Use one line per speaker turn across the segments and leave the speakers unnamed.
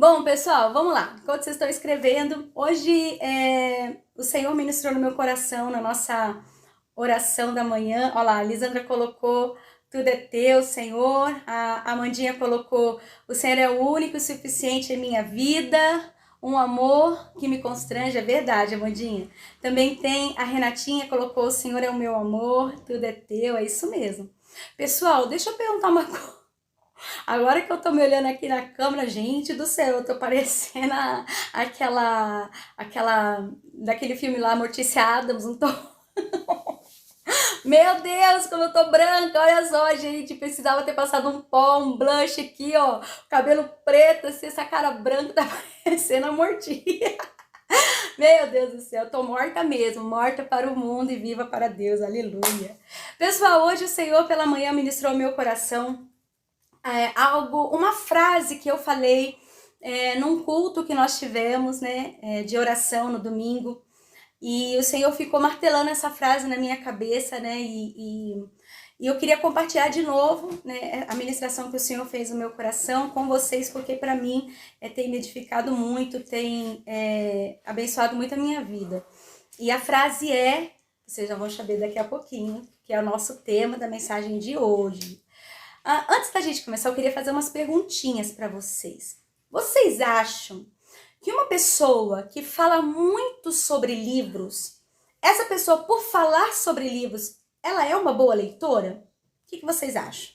Bom, pessoal, vamos lá. Enquanto vocês estão escrevendo, hoje o Senhor ministrou no meu coração, na nossa oração da manhã. Olha lá, a Lisandra colocou: tudo é teu, Senhor. A Amandinha colocou: o Senhor é o único e suficiente em minha vida. Um amor que me constrange, é verdade, Amandinha. Também tem a Renatinha, colocou: o Senhor é o meu amor, tudo é teu, é isso mesmo. Pessoal, deixa eu perguntar uma coisa. Agora que eu tô me olhando aqui na câmera, gente do céu, eu tô parecendo daquele filme lá, Mortícia Adams, não tô... Meu Deus, como eu tô branca, olha só, gente, precisava ter passado um pó, um blush aqui, ó, cabelo preto, assim, essa cara branca tá parecendo a Mortícia. Meu Deus do céu, eu tô morta mesmo, morta para o mundo e viva para Deus, aleluia. Pessoal, hoje o Senhor pela manhã ministrou meu coração uma frase que eu falei num culto que nós tivemos, né, de oração no domingo, e o Senhor ficou martelando essa frase na minha cabeça, né, e eu queria compartilhar de novo, né, a ministração que o Senhor fez no meu coração com vocês, porque para mim tem me edificado muito, tem abençoado muito a minha vida. E a frase vocês já vão saber daqui a pouquinho, que é o nosso tema da mensagem de hoje. Antes da gente começar, eu queria fazer umas perguntinhas para vocês. Vocês acham que uma pessoa que fala muito sobre livros, essa pessoa, por falar sobre livros, ela é uma boa leitora? O que vocês acham?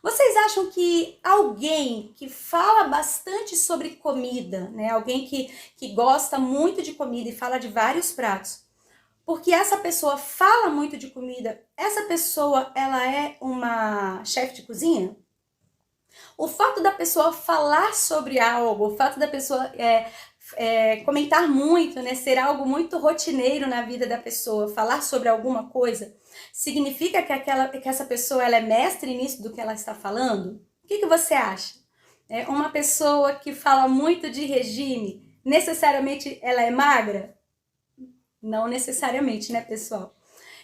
Vocês acham que alguém que fala bastante sobre comida, né, alguém que gosta muito de comida e fala de vários pratos, porque essa pessoa fala muito de comida, essa pessoa, ela é uma chefe de cozinha? O fato da pessoa falar sobre algo, o fato da pessoa comentar muito, né, ser algo muito rotineiro na vida da pessoa, falar sobre alguma coisa, significa que essa pessoa ela é mestre nisso do que ela está falando? O que você acha? Uma pessoa que fala muito de regime, necessariamente ela é magra? Não necessariamente, né, pessoal?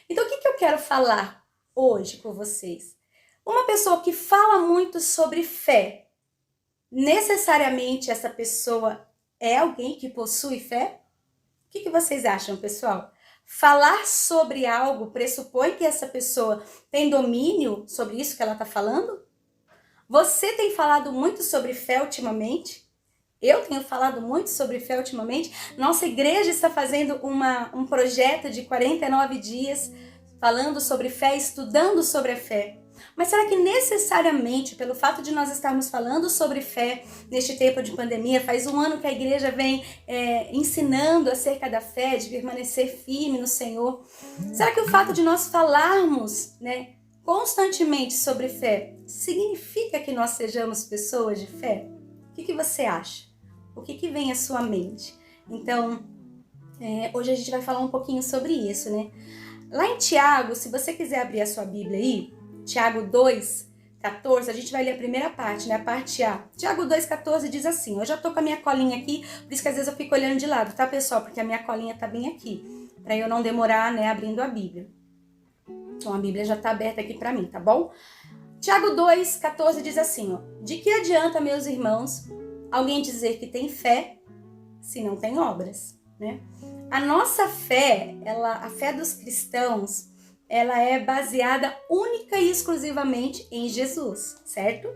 Então, o que eu quero falar hoje com vocês? Uma pessoa que fala muito sobre fé, necessariamente essa pessoa é alguém que possui fé? O que vocês acham, pessoal? Falar sobre algo pressupõe que essa pessoa tem domínio sobre isso que ela está falando? Você tem falado muito sobre fé ultimamente? Eu tenho falado muito sobre fé ultimamente. Nossa igreja está fazendo um projeto de 49 dias falando sobre fé, estudando sobre a fé. Mas será que necessariamente, pelo fato de nós estarmos falando sobre fé neste tempo de pandemia, faz um ano que a igreja vem ensinando acerca da fé, de permanecer firme no Senhor, será que o fato de nós falarmos, né, constantemente sobre fé, significa que nós sejamos pessoas de fé? O que você acha? O que vem à sua mente? Então, hoje a gente vai falar um pouquinho sobre isso, né? Lá em Tiago, se você quiser abrir a sua Bíblia aí, Tiago 2:14, a gente vai ler a primeira parte, né? A parte A. Tiago 2:14 diz assim, eu já tô com a minha colinha aqui, por isso que às vezes eu fico olhando de lado, tá, pessoal? Porque a minha colinha tá bem aqui, para eu não demorar, né, abrindo a Bíblia. Então a Bíblia já tá aberta aqui para mim, tá bom? Tiago 2:14 diz assim, ó, de que adianta, meus irmãos, alguém dizer que tem fé se não tem obras, né? A nossa fé, a fé dos cristãos, ela é baseada única e exclusivamente em Jesus, certo?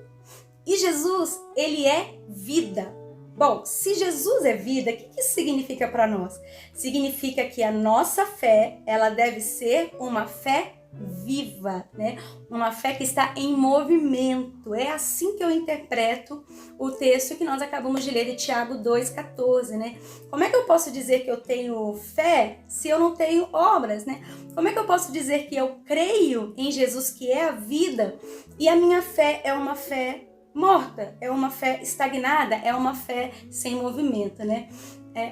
E Jesus, ele é vida. Bom, se Jesus é vida, o que isso significa para nós? Significa que a nossa fé, ela deve ser uma fé viva, né? Uma fé que está em movimento. É assim que eu interpreto o texto que nós acabamos de ler de Tiago 2:14, né? Como é que eu posso dizer que eu tenho fé se eu não tenho obras, né? Como é que eu posso dizer que eu creio em Jesus, que é a vida, e a minha fé é uma fé morta, é uma fé estagnada, é uma fé sem movimento, né?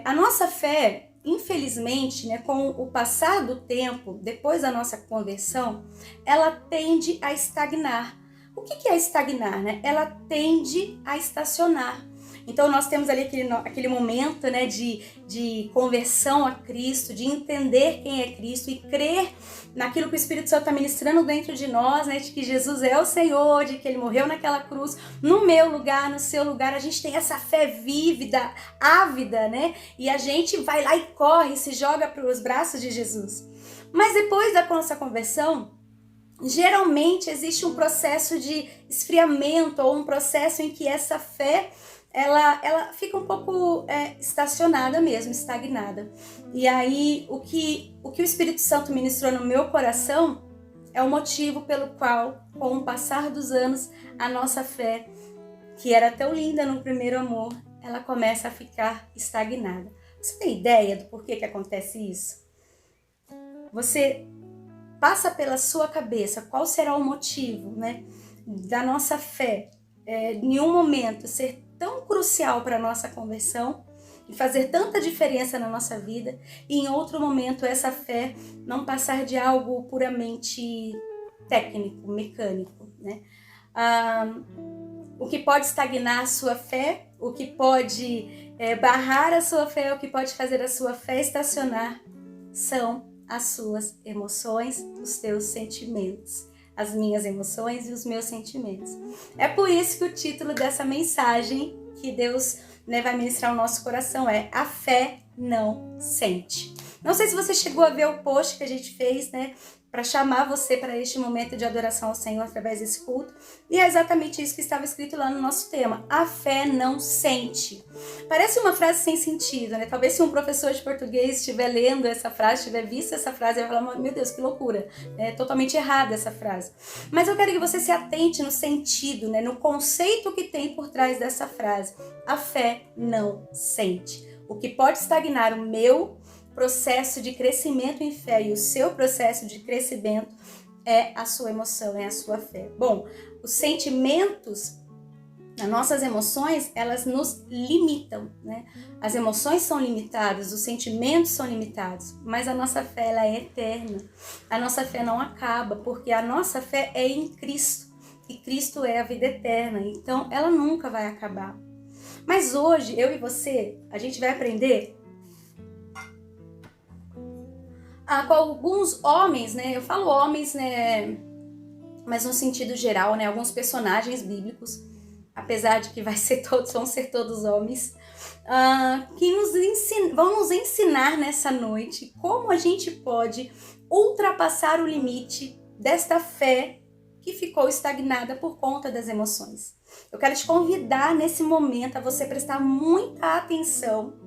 A nossa fé, infelizmente, né, com o passar do tempo, depois da nossa conversão, ela tende a estagnar. O que é estagnar, né? Ela tende a estacionar. Então nós temos ali aquele momento, né, de conversão a Cristo, de entender quem é Cristo e crer naquilo que o Espírito Santo está ministrando dentro de nós, né, de que Jesus é o Senhor, de que Ele morreu naquela cruz, no meu lugar, no seu lugar. A gente tem essa fé vívida, ávida, né, e a gente vai lá e corre, se joga para os braços de Jesus. Mas depois da nossa conversão, geralmente existe um processo de esfriamento ou um processo em que essa fé ela fica um pouco estacionada mesmo, estagnada. E aí o que o Espírito Santo ministrou no meu coração é o motivo pelo qual, com o passar dos anos, a nossa fé, que era tão linda no primeiro amor, ela começa a ficar estagnada. Você tem ideia do porquê que acontece isso? Você passa pela sua cabeça qual será o motivo, né, da nossa fé em um momento ser tão crucial para a nossa conversão e fazer tanta diferença na nossa vida, e em outro momento essa fé não passar de algo puramente técnico, mecânico, né? O que pode estagnar a sua fé, o que pode barrar a sua fé, o que pode fazer a sua fé estacionar são as suas emoções, os teus sentimentos, as minhas emoções e os meus sentimentos. É por isso que o título dessa mensagem que Deus vai ministrar no nosso coração é A Fé Não Sente. Não sei se você chegou a ver o post que a gente fez, né, para chamar você para este momento de adoração ao Senhor através desse culto. E é exatamente isso que estava escrito lá no nosso tema. A fé não sente. Parece uma frase sem sentido, né? Talvez se um professor de português estiver lendo essa frase, estiver visto essa frase, ele vai falar, meu Deus, que loucura. É totalmente errada essa frase. Mas eu quero que você se atente no sentido, né, no conceito que tem por trás dessa frase. A fé não sente. O que pode estagnar o meu processo de crescimento em fé e o seu processo de crescimento é a sua emoção, é a sua fé. Bom, os sentimentos, as nossas emoções, elas nos limitam, né? As emoções são limitadas, os sentimentos são limitados, mas a nossa fé, ela é eterna. A nossa fé não acaba, porque a nossa fé é em Cristo, e Cristo é a vida eterna, então ela nunca vai acabar. Mas hoje, eu e você, a gente vai aprender com alguns homens, né? Eu falo homens, né? Mas no sentido geral, né? Alguns personagens bíblicos, apesar de que vão ser todos homens, que vão nos ensinar nessa noite como a gente pode ultrapassar o limite desta fé que ficou estagnada por conta das emoções. Eu quero te convidar nesse momento a você prestar muita atenção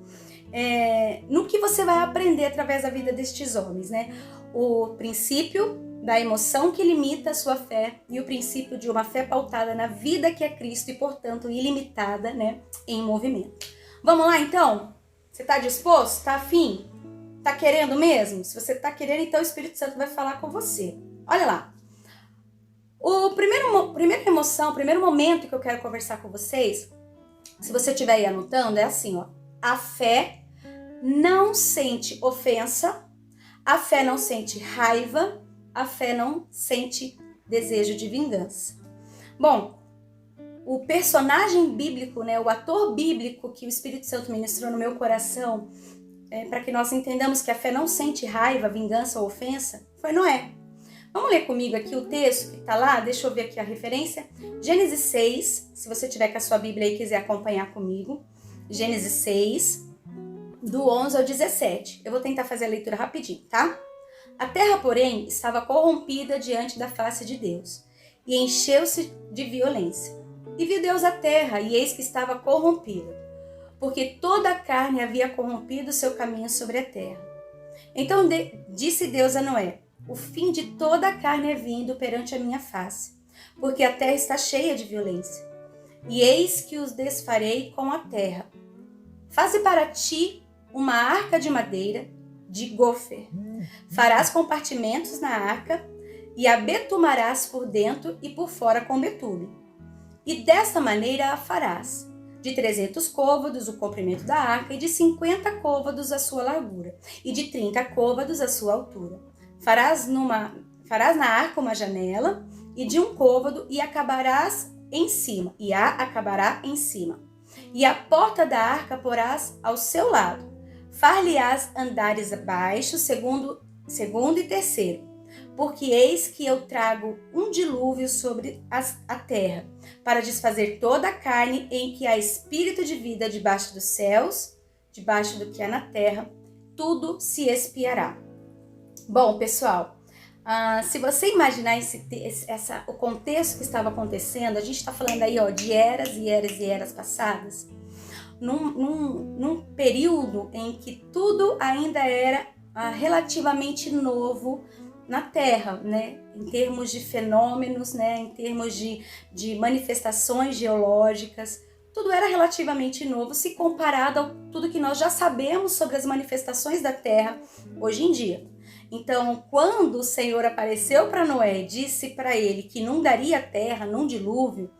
no que você vai aprender através da vida destes homens, né? O princípio da emoção que limita a sua fé e o princípio de uma fé pautada na vida que é Cristo e, portanto, ilimitada, né, em movimento. Vamos lá, então? Você está disposto? Está afim? Está querendo mesmo? Se você está querendo, então o Espírito Santo vai falar com você. Olha lá. O primeira emoção, o primeiro momento que eu quero conversar com vocês, se você estiver aí anotando, é assim, ó. A fé não sente ofensa, a fé não sente raiva, a fé não sente desejo de vingança. Bom, o personagem bíblico, né, o ator bíblico que o Espírito Santo ministrou no meu coração, para que nós entendamos que a fé não sente raiva, vingança ou ofensa, foi Noé. Vamos ler comigo aqui o texto que está lá, deixa eu ver aqui a referência. Gênesis 6, se você tiver com a sua Bíblia aí e quiser acompanhar comigo. Gênesis 6, do 11 ao 17. Eu vou tentar fazer a leitura rapidinho, tá? A terra, porém, estava corrompida diante da face de Deus, e encheu-se de violência. E viu Deus a terra, e eis que estava corrompida, porque toda a carne havia corrompido o seu caminho sobre a terra. Então disse Deus a Noé: o fim de toda a carne é vindo perante a minha face, porque a terra está cheia de violência. E eis que os desfarei com a terra. Faze para ti uma arca de madeira, de gofer. Farás compartimentos na arca e a betumarás por dentro e por fora com betume. E desta maneira a farás, de 300 côvados o comprimento da arca e de 50 côvados a sua largura e de 30 côvados a sua altura. Farás na arca uma janela e de um côvado e acabarás em cima, e a acabará em cima. E a porta da arca porás ao seu lado. Far-lhe-ás andares abaixo, segundo e terceiro. Porque eis que eu trago um dilúvio sobre a terra, para desfazer toda a carne em que há espírito de vida debaixo dos céus, debaixo do que há na terra, tudo se expiará. Bom, pessoal, se você imaginar o contexto que estava acontecendo, a gente está falando aí de eras e eras e eras passadas, num período em que tudo ainda era relativamente novo na Terra, né? Em termos de fenômenos, né? Em termos de manifestações geológicas, tudo era relativamente novo se comparado a tudo que nós já sabemos sobre as manifestações da Terra hoje em dia. Então, quando o Senhor apareceu para Noé e disse para ele que inundaria a terra num dilúvio,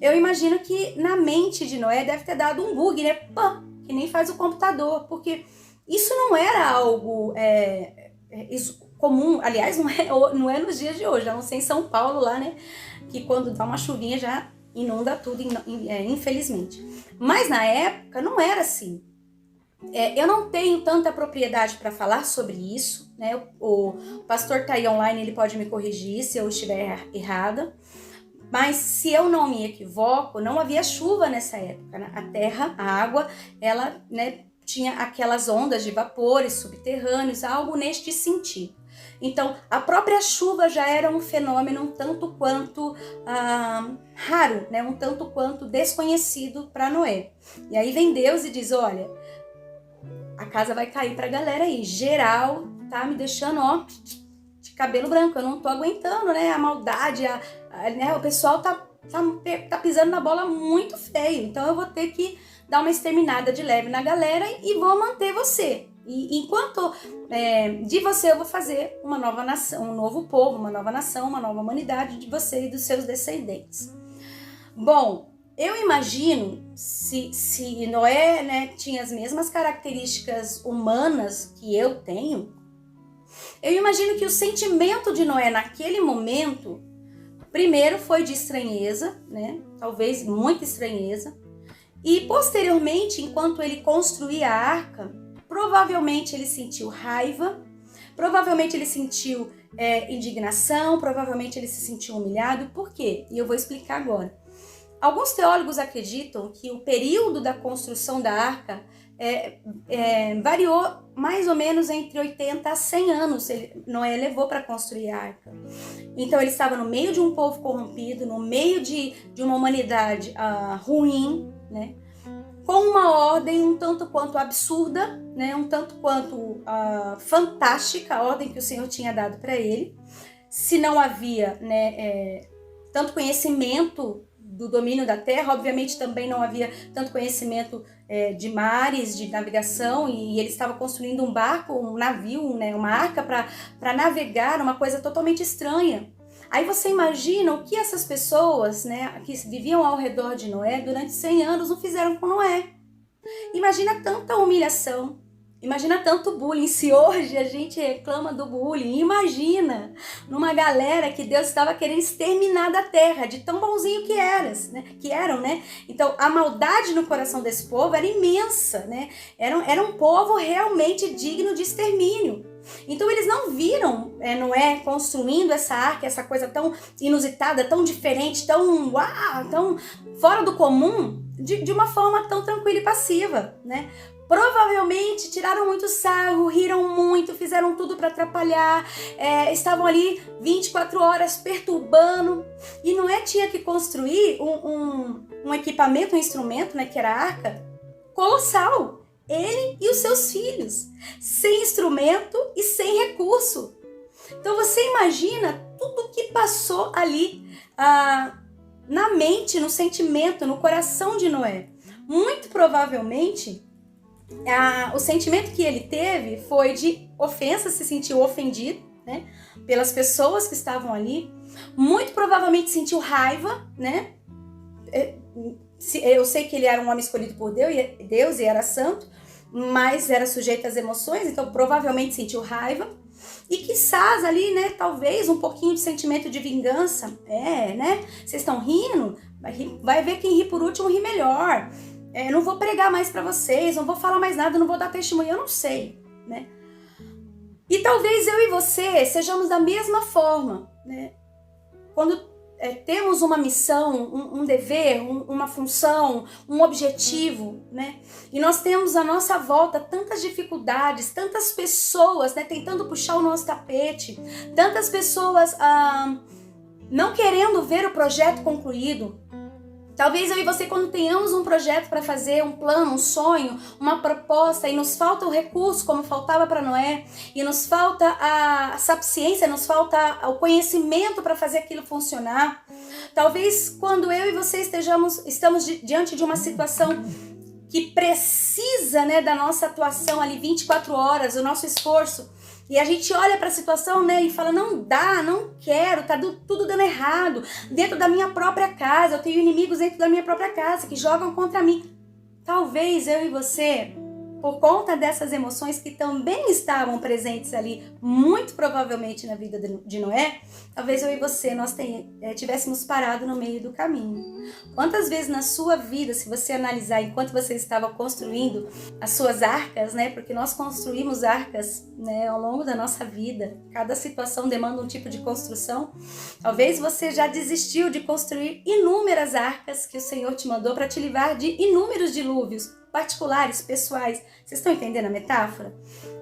eu imagino que na mente de Noé deve ter dado um bug, né? Pã, que nem faz o computador, porque isso não era algo comum, aliás, não é nos dias de hoje, a não ser em São Paulo lá, né? Que quando dá uma chuvinha já inunda tudo, infelizmente. Mas na época não era assim. Eu não tenho tanta propriedade para falar sobre isso, né? O pastor tá aí online, ele pode me corrigir se eu estiver errada. Mas se eu não me equivoco, não havia chuva nessa época, né? A terra, a água, ela, né, tinha aquelas ondas de vapores subterrâneos, algo neste sentido. Então, a própria chuva já era um fenômeno um tanto quanto raro, né? Um tanto quanto desconhecido para Noé. E aí vem Deus e diz, olha, a casa vai cair pra galera aí, geral, tá me deixando, de cabelo branco, eu não tô aguentando, né, a maldade, né, o pessoal tá pisando na bola muito feio, então eu vou ter que dar uma exterminada de leve na galera e vou manter você. E enquanto de você eu vou fazer uma nova nação, um novo povo, uma nova nação, uma nova humanidade de você e dos seus descendentes. Bom, eu imagino, se Noé, né, tinha as mesmas características humanas que eu tenho, eu imagino que o sentimento de Noé naquele momento, primeiro foi de estranheza, né, talvez muita estranheza, e posteriormente, enquanto ele construía a arca, provavelmente ele sentiu raiva, provavelmente ele sentiu indignação, provavelmente ele se sentiu humilhado. Por quê? E eu vou explicar agora. Alguns teólogos acreditam que o período da construção da arca variou mais ou menos entre 80 a 100 anos. Noé levou para construir a arca. Então ele estava no meio de um povo corrompido, no meio de uma humanidade ruim, né? Com uma ordem um tanto quanto absurda, né? Um tanto quanto fantástica, a ordem que o Senhor tinha dado para ele. Se não havia, né, tanto conhecimento do domínio da terra, obviamente também não havia tanto conhecimento de mares, de navegação, e ele estava construindo um barco, um navio, né, uma arca para navegar, uma coisa totalmente estranha. Aí você imagina o que essas pessoas, né, que viviam ao redor de Noé durante 100 anos não fizeram com Noé. Imagina tanta humilhação, imagina tanto bullying. Se hoje a gente reclama do bullying, imagina numa galera que Deus estava querendo exterminar da terra, de tão bonzinho que eram, né? Então a maldade no coração desse povo era imensa, né? Era um povo realmente digno de extermínio. Então eles não viram Noé construindo essa arca, essa coisa tão inusitada, tão diferente, tão fora do comum, de uma forma tão tranquila e passiva, né? Provavelmente tiraram muito sarro, riram muito, fizeram tudo para atrapalhar, estavam ali 24 horas perturbando. E Noé tinha que construir um equipamento, um instrumento, né, que era a arca, colossal. Ele e os seus filhos, sem instrumento e sem recurso. Então você imagina tudo o que passou ali na mente, no sentimento, no coração de Noé. Muito provavelmente, o sentimento que ele teve foi de ofensa, se sentiu ofendido, né, pelas pessoas que estavam ali. Muito provavelmente sentiu raiva, né? Eu sei que ele era um homem escolhido por Deus e era santo, mas era sujeito às emoções, então provavelmente sentiu raiva. E quizás ali, né, talvez um pouquinho de sentimento de vingança. Né? Vocês estão rindo? Vai ver quem ri por último ri melhor. eu não vou pregar mais para vocês, não vou falar mais nada, não vou dar testemunho, eu não sei, né? E talvez eu e você sejamos da mesma forma, né? Quando temos uma missão, um dever, uma função, um objetivo, né? E nós temos à nossa volta tantas dificuldades, tantas pessoas, né, tentando puxar o nosso tapete, tantas pessoas não querendo ver o projeto concluído. Talvez eu e você, quando tenhamos um projeto para fazer, um plano, um sonho, uma proposta, e nos falta o recurso, como faltava para Noé, e nos falta a sapiência, nos falta o conhecimento para fazer aquilo funcionar. Talvez quando eu e você estamos diante de uma situação que precisa, né, da nossa atuação ali 24 horas, o nosso esforço, e a gente olha para a situação, né, e fala, não dá, não quero, tá tudo dando errado. Dentro da minha própria casa, eu tenho inimigos dentro da minha própria casa que jogam contra mim. Talvez eu e você, por conta dessas emoções que também estavam presentes ali, muito provavelmente na vida de Noé, talvez eu e você, nós tivéssemos parado no meio do caminho. Quantas vezes na sua vida, se você analisar enquanto você estava construindo as suas arcas, né? Porque nós construímos arcas, né, ao longo da nossa vida. Cada situação demanda um tipo de construção. Talvez você já desistiu de construir inúmeras arcas que o Senhor te mandou para te livrar de inúmeros dilúvios particulares, pessoais. Vocês estão entendendo a metáfora?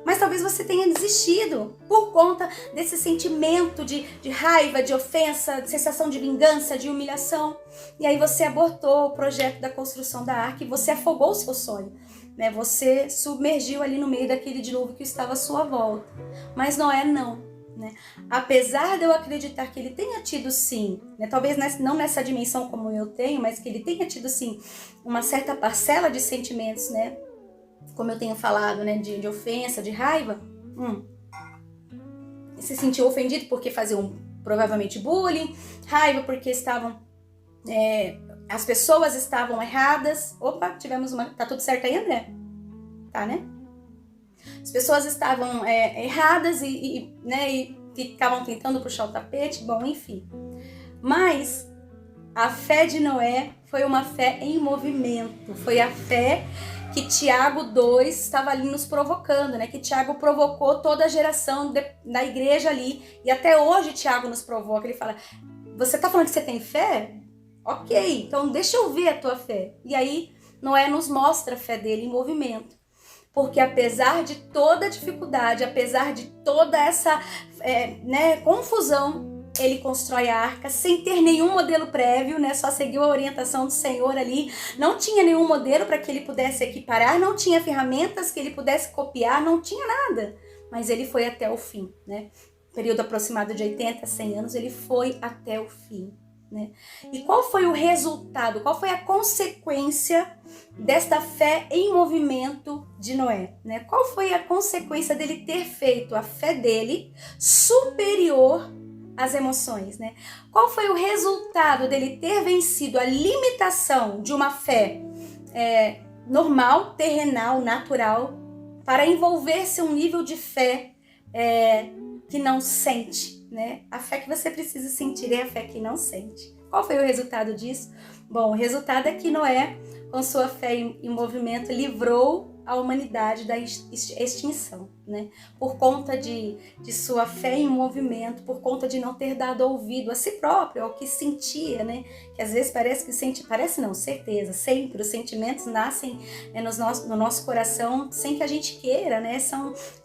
Mas talvez você tenha desistido por conta desse sentimento de raiva, de ofensa, de sensação de vingança, de humilhação. E aí você abortou o projeto da construção da arca e você afogou o seu sonho, né? Você submergiu ali no meio daquele dilúvio que estava à sua volta. Mas Noé não. Né? Apesar de eu acreditar que ele tenha tido sim, né? Talvez não nessa dimensão como eu tenho, mas que ele tenha tido sim uma certa parcela de sentimentos, né? Como eu tenho falado, né? De ofensa, de raiva, se sentiu ofendido porque faziam provavelmente bullying, raiva porque as pessoas estavam erradas. Opa, tá tudo certo aí, André? Tá, né? As pessoas estavam erradas né, e ficavam tentando puxar o tapete, bom, enfim. Mas a fé de Noé foi uma fé em movimento, foi a fé que Tiago 2 estava ali nos provocando, né? Que Tiago provocou toda a geração da igreja ali, e até hoje Tiago nos provoca, ele fala, você tá falando que você tem fé? Ok, então deixa eu ver a tua fé. E aí Noé nos mostra a fé dele em movimento. Porque apesar de toda a dificuldade, apesar de toda essa confusão, ele constrói a arca sem ter nenhum modelo prévio, né? Só seguiu a orientação do Senhor ali. Não tinha nenhum modelo para que ele pudesse equiparar, não tinha ferramentas que ele pudesse copiar, não tinha nada. Mas ele foi até o fim, né? Período aproximado de 80 a 100 anos, ele foi até o fim. Né? E qual foi o resultado, qual foi a consequência desta fé em movimento de Noé? Né? Qual foi a consequência dele ter feito a fé dele superior às emoções? Né? Qual foi o resultado dele ter vencido a limitação de uma fé normal, terrenal, natural, para envolver-se um nível de fé que não sente? Né? A fé que você precisa sentir é a fé que não sente. Qual foi o resultado disso? Bom, o resultado é que Noé, com sua fé em movimento, livrou a humanidade da extinção, né? Por conta de sua fé em movimento, por conta de não ter dado ouvido a si próprio, ao que sentia, né? Que às vezes parece não, certeza, sempre os sentimentos nascem no nosso coração sem que a gente queira, né?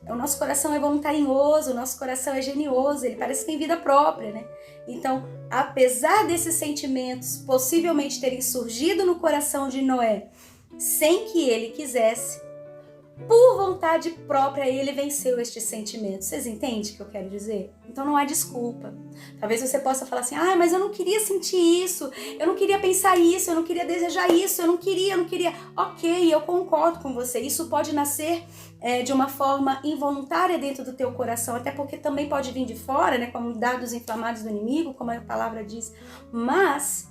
O nosso coração é voluntarioso, o nosso coração é genioso, ele parece que tem vida própria, né? Então, apesar desses sentimentos possivelmente terem surgido no coração de Noé, sem que ele quisesse, por vontade própria ele venceu estes sentimentos. Vocês entendem o que eu quero dizer? Então não há desculpa. Talvez você possa falar assim, mas eu não queria sentir isso, eu não queria pensar isso, eu não queria desejar isso, eu não queria. Ok, eu concordo com você. Isso pode nascer de uma forma involuntária dentro do teu coração, até porque também pode vir de fora, né, como dardos inflamados do inimigo, como a palavra diz. Mas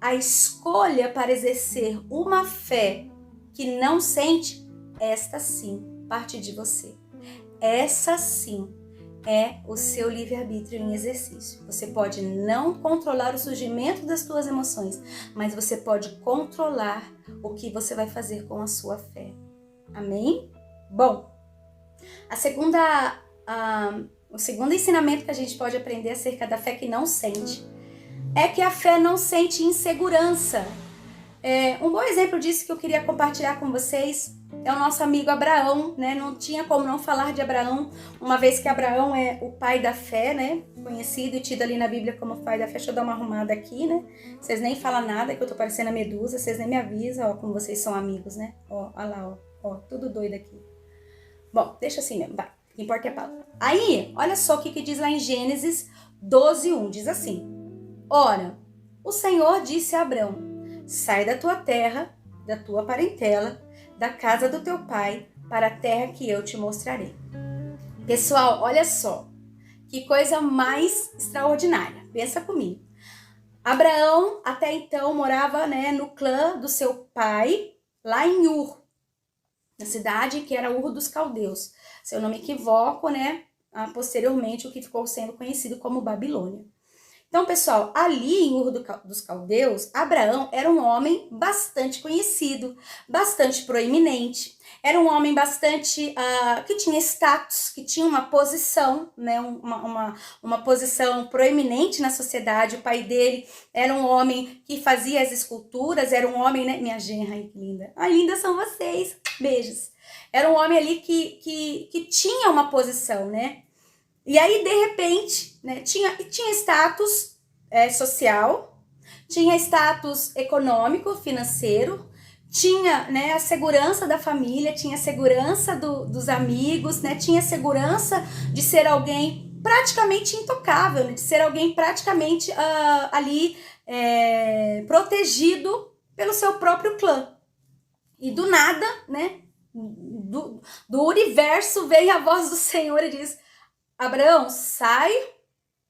a escolha para exercer uma fé que não sente, esta sim parte de você. Essa sim é o seu livre-arbítrio em exercício. Você pode não controlar o surgimento das suas emoções, mas você pode controlar o que você vai fazer com a sua fé. Amém? Bom, o segundo ensinamento que a gente pode aprender acerca da fé que não sente é que a fé não sente insegurança. Um bom exemplo disso que eu queria compartilhar com vocês é o nosso amigo Abraão, né? Não tinha como não falar de Abraão, uma vez que Abraão é o pai da fé, né? Conhecido e tido ali na Bíblia como pai da fé. Deixa eu dar uma arrumada aqui, né? Vocês nem falam nada, que eu tô parecendo a Medusa, vocês nem me avisam, ó, como vocês são amigos, né? Ó, olha lá, ó, tudo doido aqui. Bom, deixa assim mesmo, vai. O que importa é a palavra. Aí, olha só o que diz lá em Gênesis 12:1, diz assim: Ora, o Senhor disse a Abrão: sai da tua terra, da tua parentela, da casa do teu pai, para a terra que eu te mostrarei. Pessoal, olha só, que coisa mais extraordinária. Pensa comigo. Abraão, até então, morava, né, no clã do seu pai, lá em Ur, na cidade que era Ur dos Caldeus. Se eu não me equivoco, né, posteriormente o que ficou sendo conhecido como Babilônia. Então, pessoal, ali em Ur dos Caldeus, Abraão era um homem bastante conhecido, bastante proeminente. Era um homem bastante que tinha status, que tinha uma posição, né, uma posição proeminente na sociedade. O pai dele era um homem que fazia as esculturas, era um homem, né, minha genra, que linda. Ai, lindas são vocês, beijos. Era um homem ali que tinha uma posição, né? E aí, de repente, né, tinha status social, tinha status econômico, financeiro, tinha, né, a segurança da família, tinha a segurança dos amigos, né, tinha a segurança de ser alguém praticamente intocável, né, de ser alguém praticamente ali protegido pelo seu próprio clã. E do nada, né, do universo veio a voz do Senhor e diz: Abraão, sai,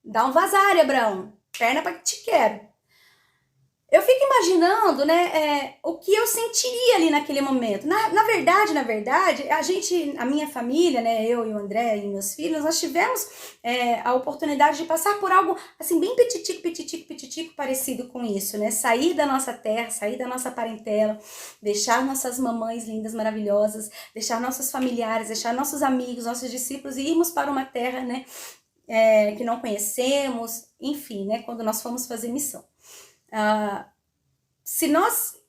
dá um vazar, Abraão, perna para que te quero. Eu fico imaginando, né, o que eu sentiria ali naquele momento. Na verdade, a minha família, né, eu e o André e meus filhos, nós tivemos a oportunidade de passar por algo, assim, bem petitico, parecido com isso, né? Sair da nossa terra, sair da nossa parentela, deixar nossas mamães lindas, maravilhosas, deixar nossos familiares, deixar nossos amigos, nossos discípulos e irmos para uma terra, né, que não conhecemos, enfim, né, quando nós fomos fazer missão. Se nós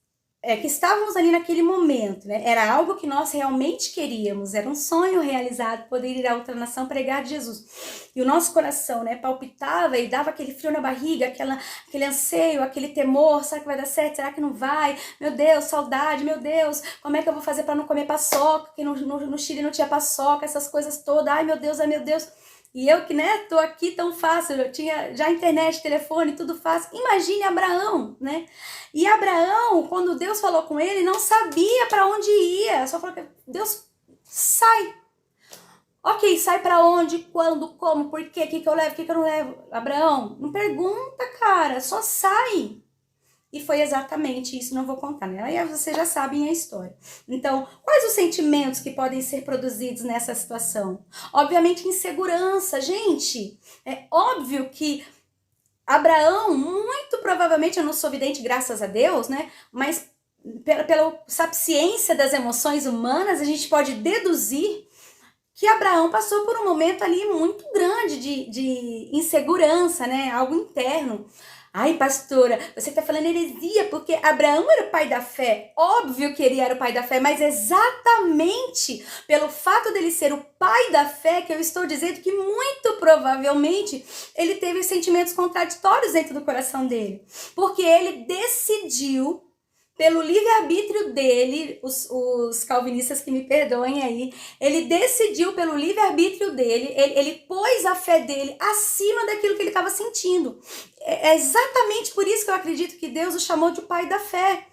que estávamos ali naquele momento, né, era algo que nós realmente queríamos, era um sonho realizado, poder ir a outra nação pregar de Jesus. E o nosso coração, né, palpitava e dava aquele frio na barriga, aquele anseio, aquele temor: será que vai dar certo? Será que não vai? Meu Deus, saudade, meu Deus, como é que eu vou fazer para não comer paçoca? Que no Chile não tinha paçoca, essas coisas todas. Ai, meu Deus, ai, meu Deus. E eu que, né, tô aqui tão fácil, eu tinha já internet, telefone, tudo fácil. Imagine Abraão, né? E Abraão, quando Deus falou com ele, não sabia para onde ia. Só falou: Deus, sai. Ok, sai para onde, quando, como, por quê, o que eu levo, o que eu não levo? Abraão, não pergunta, cara, só sai. E foi exatamente isso, não vou contar, né? Aí vocês já sabem a história. Então, quais os sentimentos que podem ser produzidos nessa situação? Obviamente, insegurança. Gente, é óbvio que Abraão, muito provavelmente, eu não sou vidente, graças a Deus, né? Mas pela sapiência das emoções humanas, a gente pode deduzir que Abraão passou por um momento ali muito grande de insegurança, né? Algo interno. Ai, pastora, você está falando heresia, porque Abraão era o pai da fé. Óbvio que ele era o pai da fé, mas exatamente pelo fato dele ser o pai da fé que eu estou dizendo que muito provavelmente ele teve sentimentos contraditórios dentro do coração dele. Porque ele decidiu, pelo livre-arbítrio dele, os calvinistas que me perdoem aí, ele decidiu pelo livre-arbítrio dele, ele pôs a fé dele acima daquilo que ele estava sentindo. É exatamente por isso que eu acredito que Deus o chamou de pai da fé.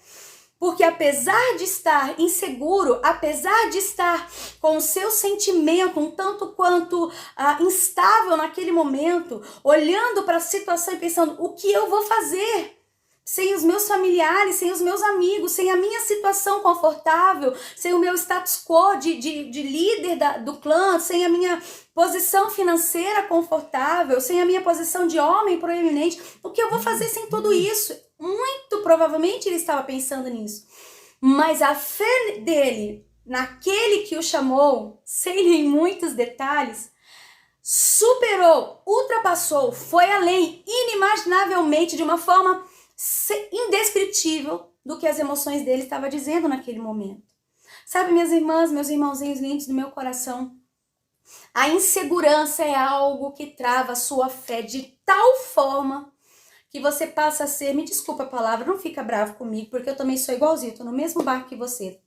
Porque apesar de estar inseguro, apesar de estar com o seu sentimento um tanto quanto instável naquele momento, olhando para a situação e pensando: o que eu vou fazer? sem os meus familiares, sem os meus amigos, sem a minha situação confortável, sem o meu status quo de líder do clã, sem a minha posição financeira confortável, sem a minha posição de homem proeminente, o que eu vou fazer sem tudo isso? Muito provavelmente ele estava pensando nisso. Mas a fé dele naquele que o chamou, sem nem muitos detalhes, superou, ultrapassou, foi além, inimaginavelmente, de uma forma indescritível do que as emoções dele estavam dizendo naquele momento. Sabe, minhas irmãs, meus irmãozinhos lindos do meu coração, a insegurança é algo que trava a sua fé de tal forma que você passa a ser, me desculpa a palavra, não fica bravo comigo, porque eu também sou igualzinho, tô no mesmo barco que você.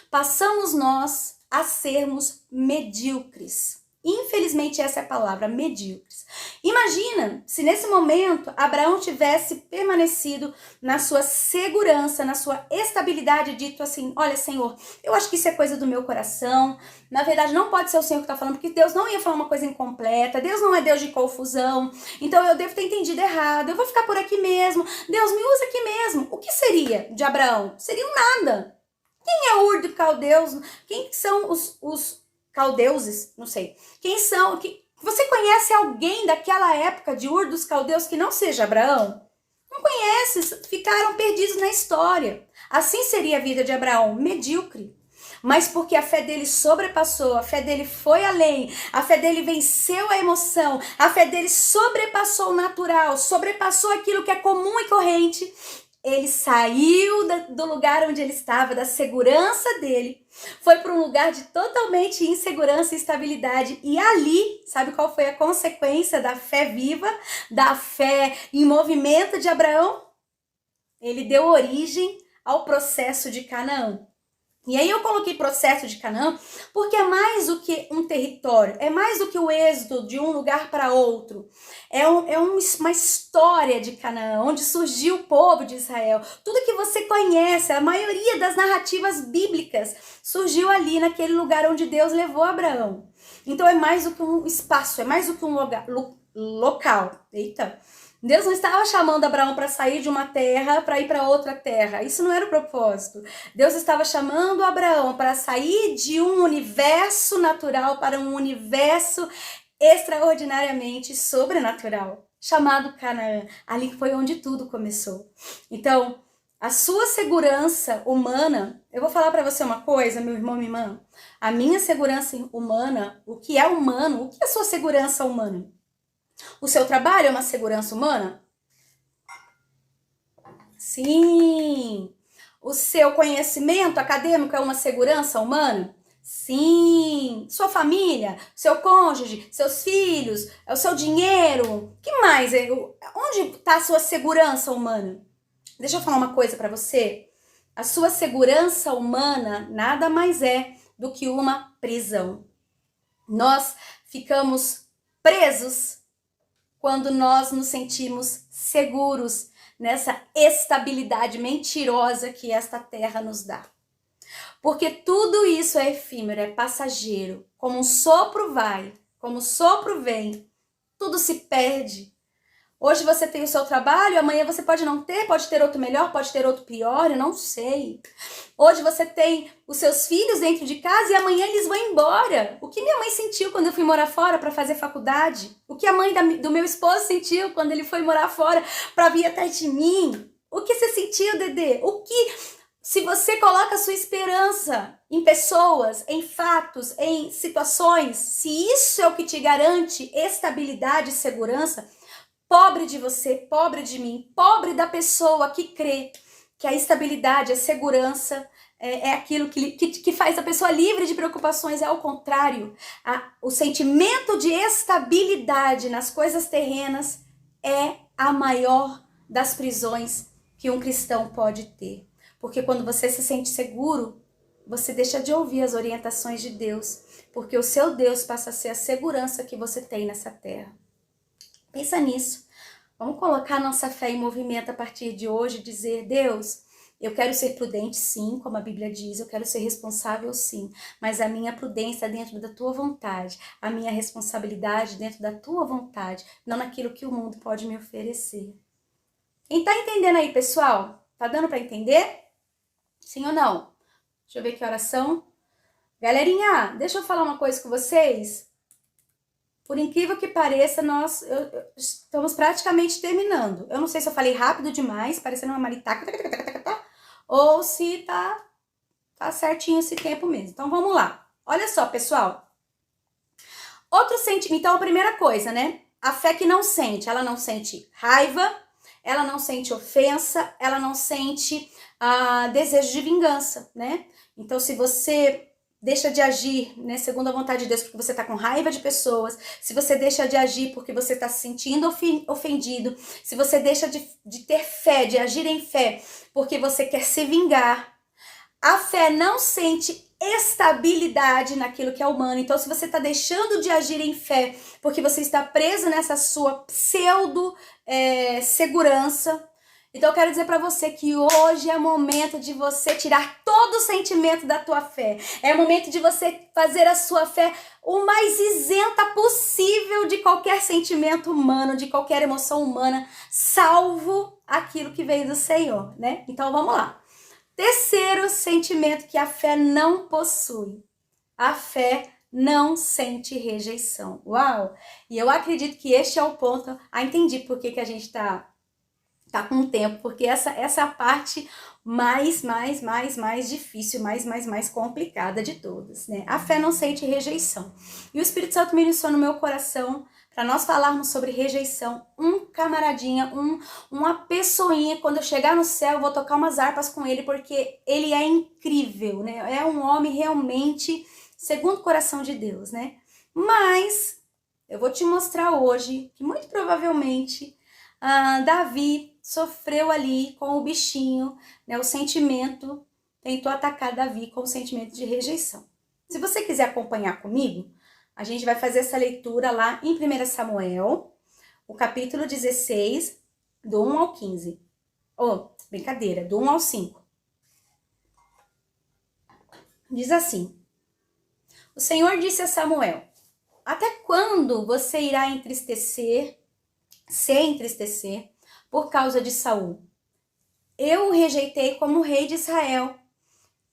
Passamos nós a sermos medíocres. Infelizmente essa é a palavra, medíocres. Imagina se nesse momento Abraão tivesse permanecido na sua segurança, na sua estabilidade, dito assim, olha Senhor, eu acho que isso é coisa do meu coração, na verdade não pode ser o Senhor que está falando, porque Deus não ia falar uma coisa incompleta, Deus não é Deus de confusão, então eu devo ter entendido errado, eu vou ficar por aqui mesmo, Deus me usa aqui mesmo. O que seria de Abraão? Seria um nada. Quem é Ur de Caldeus? Quem são os caldeuses, não sei. Quem são? Você conhece alguém daquela época de Ur dos Caldeus que não seja Abraão? Não conhece, ficaram perdidos na história. Assim seria a vida de Abraão, medíocre. Mas porque a fé dele sobrepassou, a fé dele foi além, a fé dele venceu a emoção, a fé dele sobrepassou o natural, sobrepassou aquilo que é comum e corrente. Ele saiu do lugar onde ele estava, da segurança dele, foi para um lugar de totalmente insegurança e instabilidade. E ali, sabe qual foi a consequência da fé viva, da fé em movimento de Abraão? Ele deu origem ao processo de Canaã. E aí eu coloquei processo de Canaã porque é mais do que um território, é mais do que o êxodo de um lugar para outro. É uma história de Canaã, onde surgiu o povo de Israel. Tudo que você conhece, a maioria das narrativas bíblicas, surgiu ali naquele lugar onde Deus levou Abraão. Então é mais do que um espaço, é mais do que um local. Eita! Deus não estava chamando Abraão para sair de uma terra para ir para outra terra. Isso não era o propósito. Deus estava chamando Abraão para sair de um universo natural para um universo extraordinariamente sobrenatural, chamado Canaã. Ali foi onde tudo começou. Então, a sua segurança humana, eu vou falar para você uma coisa, meu irmão, minha irmã. A minha segurança humana, o que é humano, o que é a sua segurança humana? O seu trabalho é uma segurança humana? Sim. O seu conhecimento acadêmico é uma segurança humana? Sim. Sua família, seu cônjuge, seus filhos, é o seu dinheiro. Que mais? Onde está a sua segurança humana? Deixa eu falar uma coisa para você. A sua segurança humana nada mais é do que uma prisão. Nós ficamos presos quando nós nos sentimos seguros nessa estabilidade mentirosa que esta terra nos dá. Porque tudo isso é efímero, é passageiro. Como um sopro vai, como um sopro vem, tudo se perde. Hoje você tem o seu trabalho, amanhã você pode não ter, pode ter outro melhor, pode ter outro pior, eu não sei. Hoje você tem os seus filhos dentro de casa e amanhã eles vão embora. O que minha mãe sentiu quando eu fui morar fora para fazer faculdade? O que a mãe do meu esposo sentiu quando ele foi morar fora para vir atrás de mim? O que você sentiu, Dedê? O que, se você coloca a sua esperança em pessoas, em fatos, em situações, se isso é o que te garante estabilidade e segurança, pobre de você, pobre de mim, pobre da pessoa que crê que a estabilidade, a segurança é aquilo que faz a pessoa livre de preocupações. É ao contrário. O sentimento de estabilidade nas coisas terrenas é a maior das prisões que um cristão pode ter. Porque quando você se sente seguro, você deixa de ouvir as orientações de Deus, porque o seu Deus passa a ser a segurança que você tem nessa terra. Pensa nisso. Vamos colocar nossa fé em movimento a partir de hoje, dizer, Deus, eu quero ser prudente sim, como a Bíblia diz, eu quero ser responsável sim, mas a minha prudência é dentro da tua vontade, a minha responsabilidade dentro da tua vontade, não naquilo que o mundo pode me oferecer. Quem tá entendendo aí, pessoal? Tá dando para entender? Sim ou não? Deixa eu ver que horas são. Galerinha, deixa eu falar uma coisa com vocês. Por incrível que pareça, nós estamos praticamente terminando. Eu não sei se eu falei rápido demais, parecendo uma maritaca, ou se tá certinho esse tempo mesmo. Então vamos lá. Olha só, pessoal. Outro sentimento. Então, a primeira coisa, né? A fé que não sente. Ela não sente raiva, ela não sente ofensa, ela não sente desejo de vingança, né? Então, se você deixa de agir, né, segundo a vontade de Deus, porque você tá com raiva de pessoas, se você deixa de agir porque você tá se sentindo ofendido, se você deixa de ter fé, de agir em fé, porque você quer se vingar, a fé não sente estabilidade naquilo que é humano. Então, se você está deixando de agir em fé porque você está preso nessa sua pseudo segurança, então eu quero dizer para você que hoje é o momento de você tirar todo o sentimento da tua fé. É o momento de você fazer a sua fé o mais isenta possível de qualquer sentimento humano, de qualquer emoção humana, salvo aquilo que veio do Senhor, né? Então vamos lá. Terceiro sentimento que a fé não possui. A fé não sente rejeição. Uau! E eu acredito que este é o ponto. Entendi por que a gente tá com o tempo, porque essa é a parte mais difícil, mais complicada de todas, né? A fé não sente rejeição. E o Espírito Santo ministrou no meu coração para nós falarmos sobre rejeição. Um camaradinha, uma pessoinha, quando eu chegar no céu, eu vou tocar umas harpas com ele, porque ele é incrível, né? É um homem realmente segundo o coração de Deus, né? Mas eu vou te mostrar hoje que muito provavelmente Davi sofreu ali com o bichinho, né? O sentimento, tentou atacar Davi com o sentimento de rejeição. Se você quiser acompanhar comigo, a gente vai fazer essa leitura lá em 1 Samuel, o capítulo 16, do 1 ao 15. Brincadeira, do 1 ao 5. Diz assim: o Senhor disse a Samuel: até quando você irá se entristecer por causa de Saul? Eu o rejeitei como rei de Israel.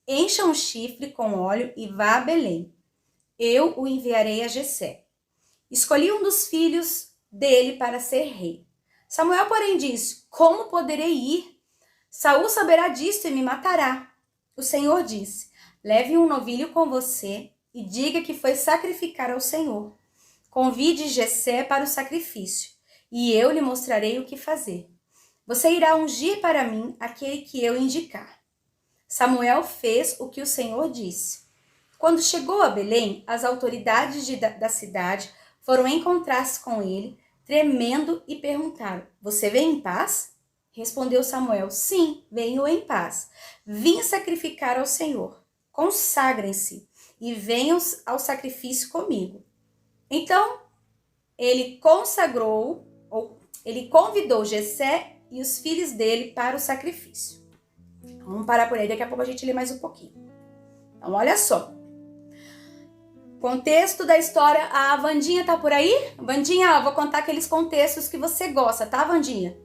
Encha um chifre com óleo e vá a Belém. Eu o enviarei a Jessé. Escolhi um dos filhos dele para ser rei. Samuel, porém, disse: como poderei ir? Saul saberá disto e me matará. O Senhor disse: leve um novilho com você e diga que foi sacrificar ao Senhor. Convide Jessé para o sacrifício, e eu lhe mostrarei o que fazer. Você irá ungir para mim aquele que eu indicar. Samuel fez o que o Senhor disse. Quando chegou a Belém, as autoridades da cidade foram encontrar-se com ele, tremendo, e perguntaram: você vem em paz? Respondeu Samuel: sim, venho em paz. Vim sacrificar ao Senhor. Consagrem-se e venham ao sacrifício comigo. Então, ele convidou Jessé e os filhos dele para o sacrifício. Vamos parar por aí, daqui a pouco a gente lê mais um pouquinho. Então, olha só. Contexto da história. A Vandinha tá por aí? Vandinha, vou contar aqueles contextos que você gosta, tá, Vandinha?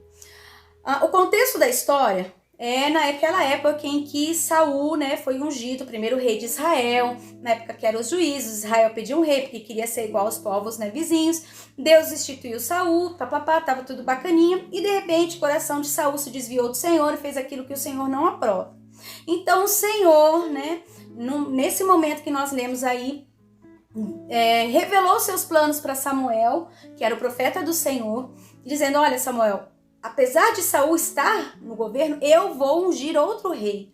O contexto da história é naquela época em que Saul, né, foi ungido, o primeiro rei de Israel, na época que eram os juízes. Israel pediu um rei porque queria ser igual aos povos, né, vizinhos. Deus instituiu Saul, tava tudo bacaninha, e de repente o coração de Saul se desviou do Senhor e fez aquilo que o Senhor não aprova. Então o Senhor, né, nesse momento que nós lemos aí, revelou seus planos para Samuel, que era o profeta do Senhor, dizendo: olha, Samuel, apesar de Saul estar no governo, eu vou ungir outro rei.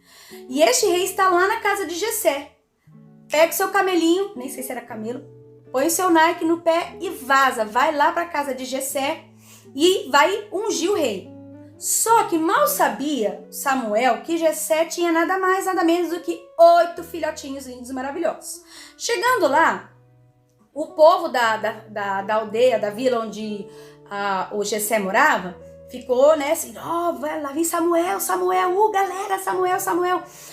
E este rei está lá na casa de Jessé. Pega o seu camelinho, nem sei se era camelo, põe o seu Nike no pé e vaza. Vai lá para a casa de Jessé e vai ungir o rei. Só que mal sabia Samuel que Jessé tinha nada mais, nada menos do que 8 filhotinhos lindos e maravilhosos. Chegando lá, o povo da aldeia, da vila onde o Jessé morava, ficou, né, assim, ó, lá vem Samuel, galera, Samuel.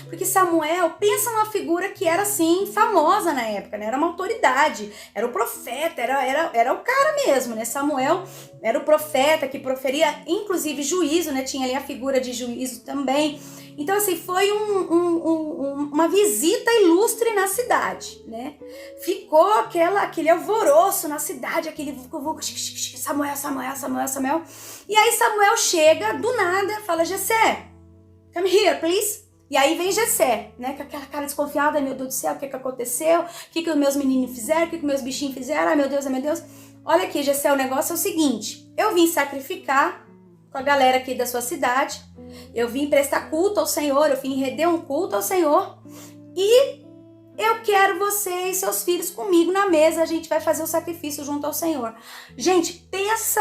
Porque Samuel, pensa numa figura que era, assim, famosa na época, né? Era uma autoridade, era o profeta, era o cara mesmo, né? Samuel era o profeta que proferia, inclusive, juízo, né? Tinha ali a figura de juízo também. Então, assim, foi uma visita ilustre na cidade, né? Ficou aquele alvoroço na cidade, aquele Samuel. E aí Samuel chega do nada, fala, Jessé, come here, please. E aí vem Jessé, né? Com aquela cara desconfiada, meu Deus do céu, o que aconteceu? O que os meus meninos fizeram? O que os meus bichinhos fizeram? Ai, meu Deus, ai, meu Deus. Olha aqui, Jessé, o negócio é o seguinte, eu vim sacrificar com a galera aqui da sua cidade, eu vim prestar culto ao Senhor, eu vim render um culto ao Senhor, e eu quero você e seus filhos comigo na mesa, a gente vai fazer o sacrifício junto ao Senhor. Gente, pensa,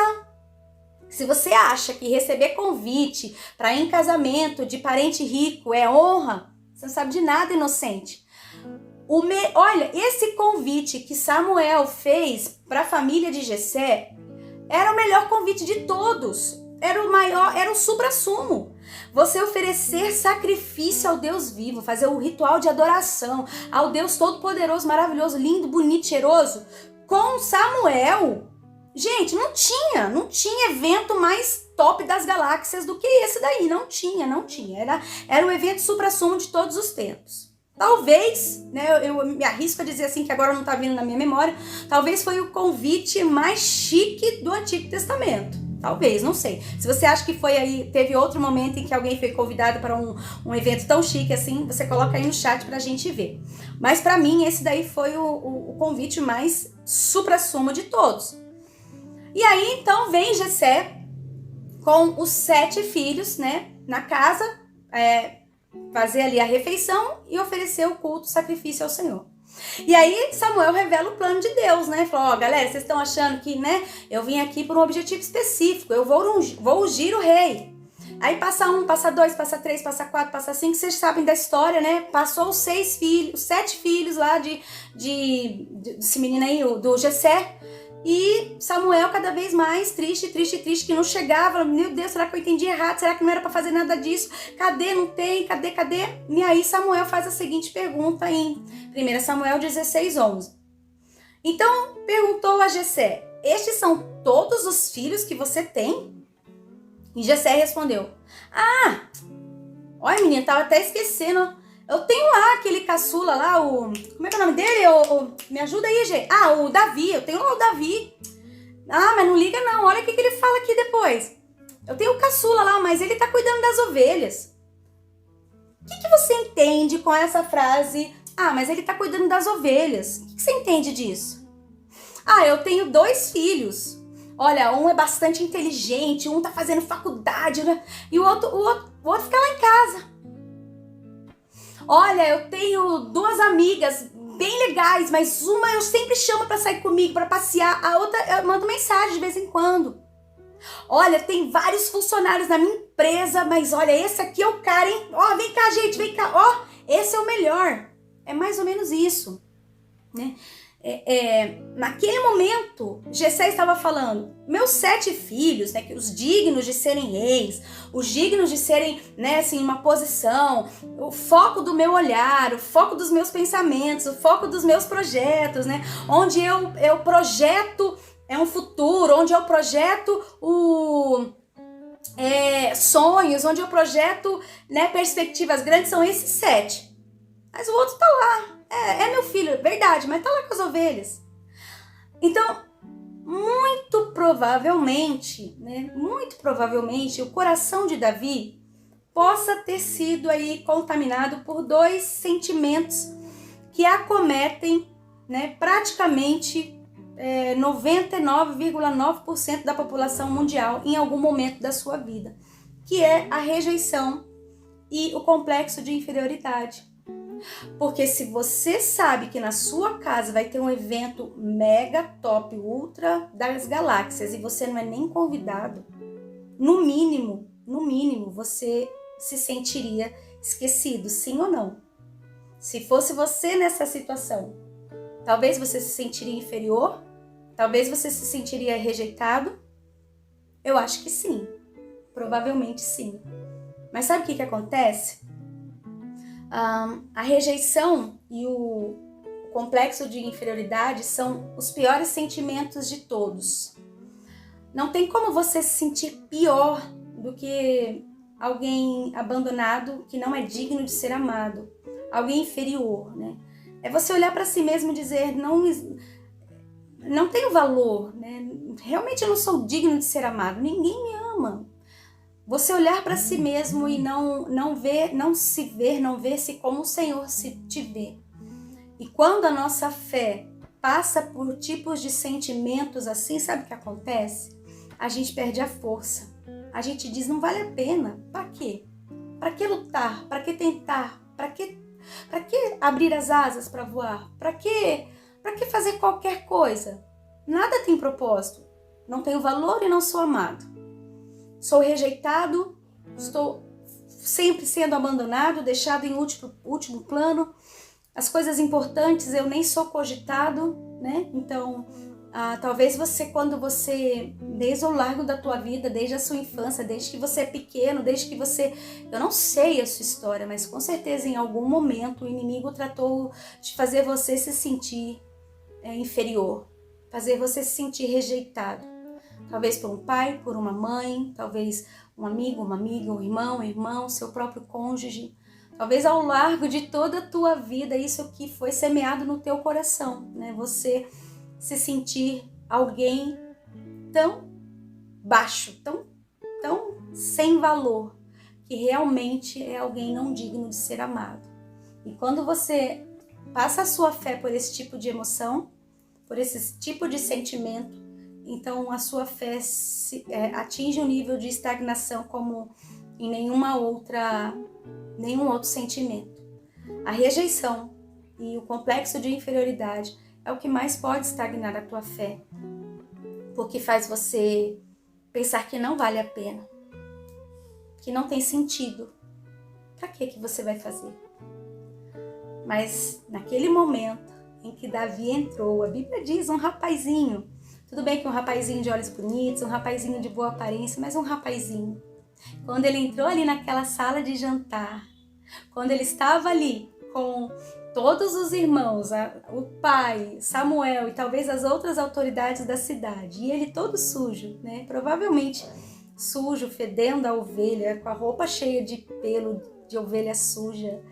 se você acha que receber convite para ir em casamento de parente rico é honra, você não sabe de nada, inocente. Olha, esse convite que Samuel fez para a família de Jessé era o melhor convite de todos. Era o maior, era o suprassumo. Você oferecer sacrifício ao Deus vivo, fazer o ritual de adoração ao Deus todo-poderoso, maravilhoso, lindo, bonito, cheiroso, com Samuel. Gente, não tinha evento mais top das galáxias do que esse daí. Não tinha. Era o evento suprassumo de todos os tempos. Talvez, né, eu me arrisco a dizer assim, que agora não tá vindo na minha memória, talvez foi o convite mais chique do Antigo Testamento. Talvez, não sei. Se você acha que foi aí, teve outro momento em que alguém foi convidado para um evento tão chique assim, você coloca aí no chat pra gente ver. Mas pra mim, esse daí foi o convite mais suprassumo de todos. E aí, então, vem Jessé com os 7 filhos, né, na casa, fazer ali a refeição e oferecer o culto, o sacrifício ao Senhor. E aí Samuel revela o plano de Deus, né? Falou, ó, galera, vocês estão achando que, né, eu vim aqui por um objetivo específico, eu vou ungir o rei. Aí passa 1, passa 2, passa 3, passa 4, passa 5, vocês sabem da história, né? Passou os 7 filhos lá desse menino aí, do Jessé. E Samuel cada vez mais triste, que não chegava. Meu Deus, será que eu entendi errado? Será que não era para fazer nada disso? Cadê? Não tem? Cadê? E aí Samuel faz a seguinte pergunta em 1 Samuel 16:11. Então perguntou a Jessé, estes são todos os filhos que você tem? E Jessé respondeu, olha menina, tava até esquecendo. Eu tenho lá aquele caçula lá, como é que é o nome dele? Me ajuda aí, gente. O Davi, eu tenho lá o Davi. Mas não liga não, olha o que ele fala aqui depois. Eu tenho o caçula lá, mas ele tá cuidando das ovelhas. O que você entende com essa frase? Mas ele tá cuidando das ovelhas. O que você entende disso? Eu tenho 2 filhos. Olha, um é bastante inteligente, um tá fazendo faculdade, né? E o outro fica lá em casa. Olha, eu tenho 2 amigas bem legais, mas uma eu sempre chamo pra sair comigo, pra passear. A outra eu mando mensagem de vez em quando. Olha, tem vários funcionários na minha empresa, mas olha, esse aqui é o cara, hein? Vem cá, gente, vem cá. Esse é o melhor. É mais ou menos isso, né? Naquele momento, Jessé estava falando, meus 7 filhos, né, que os dignos de serem reis, os dignos de serem, né, assim, uma posição, o foco do meu olhar, o foco dos meus pensamentos, o foco dos meus projetos, né, onde eu projeto um futuro, onde eu projeto sonhos, onde eu projeto, né, perspectivas grandes, são esses 7. Mas o outro tá lá. É meu filho, verdade, mas tá lá com as ovelhas. Então, muito provavelmente, o coração de Davi possa ter sido aí contaminado por 2 sentimentos que acometem, né, praticamente 99,9% da população mundial em algum momento da sua vida, que é a rejeição e o complexo de inferioridade. Porque se você sabe que na sua casa vai ter um evento mega top, ultra das galáxias, e você não é nem convidado, no mínimo, você se sentiria esquecido, sim ou não? Se fosse você nessa situação, talvez você se sentiria inferior, talvez você se sentiria rejeitado. Eu acho que sim. Provavelmente sim. Mas sabe o que acontece? A rejeição e o complexo de inferioridade são os piores sentimentos de todos. Não tem como você se sentir pior do que alguém abandonado que não é digno de ser amado, alguém inferior, né? É você olhar para si mesmo e dizer, não tenho valor, né? Realmente eu não sou digno de ser amado, ninguém me ama. Você olhar para si mesmo e não ver-se como o Senhor te vê. E quando a nossa fé passa por tipos de sentimentos assim, sabe o que acontece? A gente perde a força. A gente diz, não vale a pena. Para quê? Para que lutar? Para que tentar? Para que abrir as asas para voar? Para que fazer qualquer coisa? Nada tem propósito. Não tenho valor e não sou amado. Sou rejeitado, estou sempre sendo abandonado, deixado em último plano. As coisas importantes eu nem sou cogitado, né? Então, talvez quando você, desde o largo da tua vida, desde a sua infância, desde que você é pequeno, eu não sei a sua história, mas com certeza em algum momento o inimigo tratou de fazer você se sentir inferior, fazer você se sentir rejeitado. Talvez por um pai, por uma mãe, talvez um amigo, uma amiga, um irmão, seu próprio cônjuge. Talvez ao largo de toda a tua vida, isso aqui foi semeado no teu coração, né? Você se sentir alguém tão baixo, tão sem valor, que realmente é alguém não digno de ser amado. E quando você passa a sua fé por esse tipo de emoção, por esse tipo de sentimento, então a sua fé atinge um nível de estagnação como em nenhum outro sentimento. A rejeição e o complexo de inferioridade é o que mais pode estagnar a tua fé, porque faz você pensar que não vale a pena, que não tem sentido. Para que você vai fazer? Mas naquele momento em que Davi entrou, a Bíblia diz, um rapazinho, tudo bem que um rapazinho de olhos bonitos, um rapazinho de boa aparência, mas um rapazinho. Quando ele entrou ali naquela sala de jantar, quando ele estava ali com todos os irmãos, o pai, Samuel e talvez as outras autoridades da cidade, e ele todo sujo, né? Provavelmente sujo, fedendo a ovelha, com a roupa cheia de pelo de ovelha suja,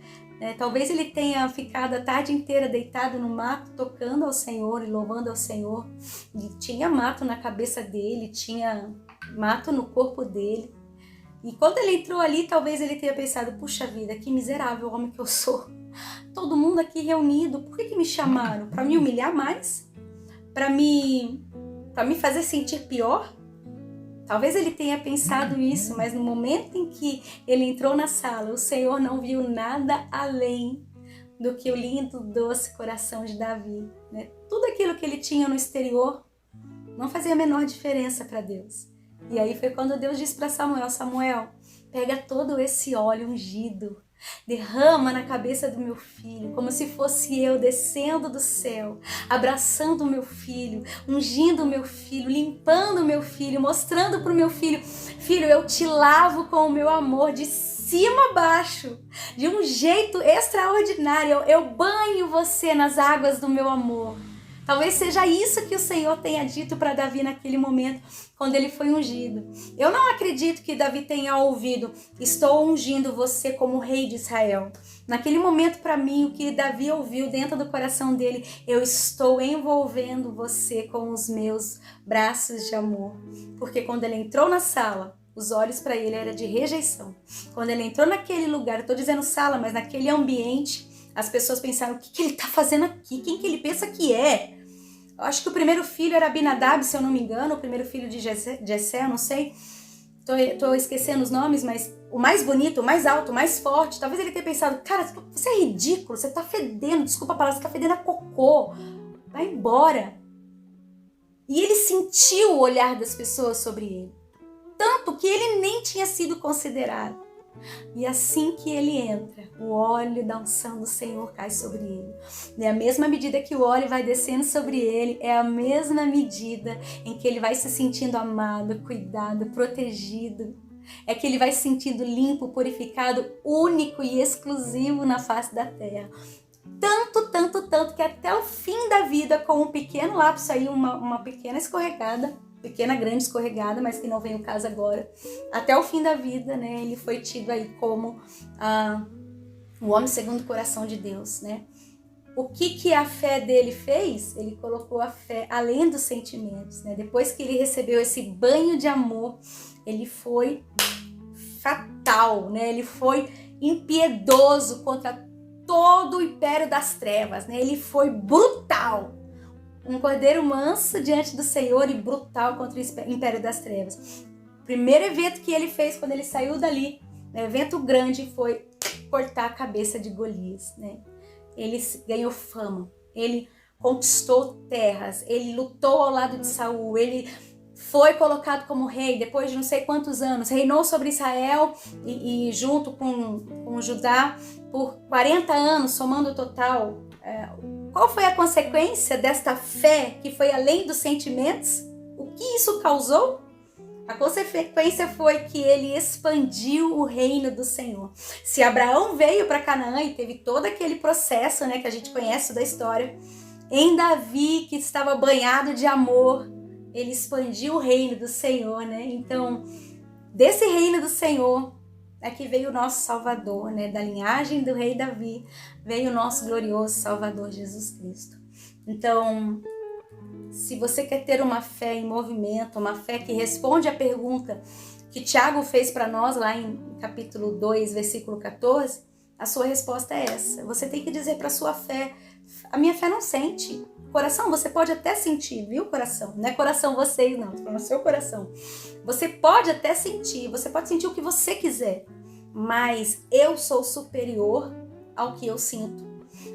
né? Talvez ele tenha ficado a tarde inteira deitado no mato, tocando ao Senhor e louvando ao Senhor. E tinha mato na cabeça dele, tinha mato no corpo dele. E quando ele entrou ali, talvez ele tenha pensado, puxa vida, que miserável homem que eu sou. Todo mundo aqui reunido, por que me chamaram? Para me humilhar mais? Para me fazer sentir pior? Talvez ele tenha pensado isso, mas no momento em que ele entrou na sala, o Senhor não viu nada além do que o lindo, doce coração de Davi, né? Tudo aquilo que ele tinha no exterior não fazia a menor diferença para Deus. E aí foi quando Deus disse para Samuel, Samuel, pega todo esse óleo ungido, derrama na cabeça do meu filho, como se fosse eu descendo do céu, abraçando o meu filho, ungindo o meu filho, limpando o meu filho, mostrando para o meu filho, filho, eu te lavo com o meu amor de cima a baixo, de um jeito extraordinário, eu banho você nas águas do meu amor. Talvez seja isso que o Senhor tenha dito para Davi naquele momento, quando ele foi ungido. Eu não acredito que Davi tenha ouvido, estou ungindo você como rei de Israel. Naquele momento, para mim, o que Davi ouviu dentro do coração dele, eu estou envolvendo você com os meus braços de amor. Porque quando ele entrou na sala, os olhos para ele eram de rejeição. Quando ele entrou naquele lugar, eu estou dizendo sala, mas naquele ambiente, as pessoas pensaram, o que ele está fazendo aqui? Quem que ele pensa que é? Eu acho que o primeiro filho era Abinadab, se eu não me engano, o primeiro filho de Jessé, eu não sei. Tô esquecendo os nomes, mas o mais bonito, o mais alto, o mais forte. Talvez ele tenha pensado, cara, você é ridículo, você tá fedendo, desculpa a palavra, você tá fedendo a cocô. Vai embora. E ele sentiu o olhar das pessoas sobre ele. Tanto que ele nem tinha sido considerado. E assim que ele entra, o óleo da unção do Senhor cai sobre ele. E a mesma medida que o óleo vai descendo sobre ele, é a mesma medida em que ele vai se sentindo amado, cuidado, protegido. é que ele vai se sentindo limpo, purificado, único e exclusivo na face da terra. Tanto que até o fim da vida, com um pequeno lapso aí, uma pequena escorregada, pequena grande escorregada, mas que não vem o caso agora, até o fim da vida, né, ele foi tido aí como o homem segundo o coração de Deus, né? O que a fé dele fez? Ele colocou a fé além dos sentimentos, né? Depois que ele recebeu esse banho de amor, ele foi fatal, né? Ele foi impiedoso contra todo o império das trevas, né? Ele foi brutal. Um cordeiro manso diante do Senhor e brutal contra o império das trevas. O primeiro evento que ele fez quando ele saiu dali, né, evento grande, foi cortar a cabeça de Golias, né? Ele ganhou fama, ele conquistou terras, ele lutou ao lado de Saul, ele foi colocado como rei depois de não sei quantos anos, reinou sobre Israel e junto com Judá por 40 anos, somando o total. Qual foi a consequência desta fé que foi além dos sentimentos? O que isso causou? A consequência foi que ele expandiu o reino do Senhor. Se Abraão veio para Canaã e teve todo aquele processo, né, que a gente conhece da história, em Davi, que estava banhado de amor, ele expandiu o reino do Senhor, né? Então, desse reino do Senhor é que veio o nosso Salvador, né? Da linhagem do rei Davi, veio o nosso glorioso Salvador Jesus Cristo. Então, se você quer ter uma fé em movimento, uma fé que responde à pergunta que Tiago fez para nós lá em capítulo 2, versículo 14, a sua resposta é essa. Você tem que dizer para a sua fé, a minha fé não sente. Coração, você pode até sentir, viu, coração? Não é coração vocês, não, tô falando seu coração. Você pode até sentir, você pode sentir o que você quiser, mas eu sou superior ao que eu sinto.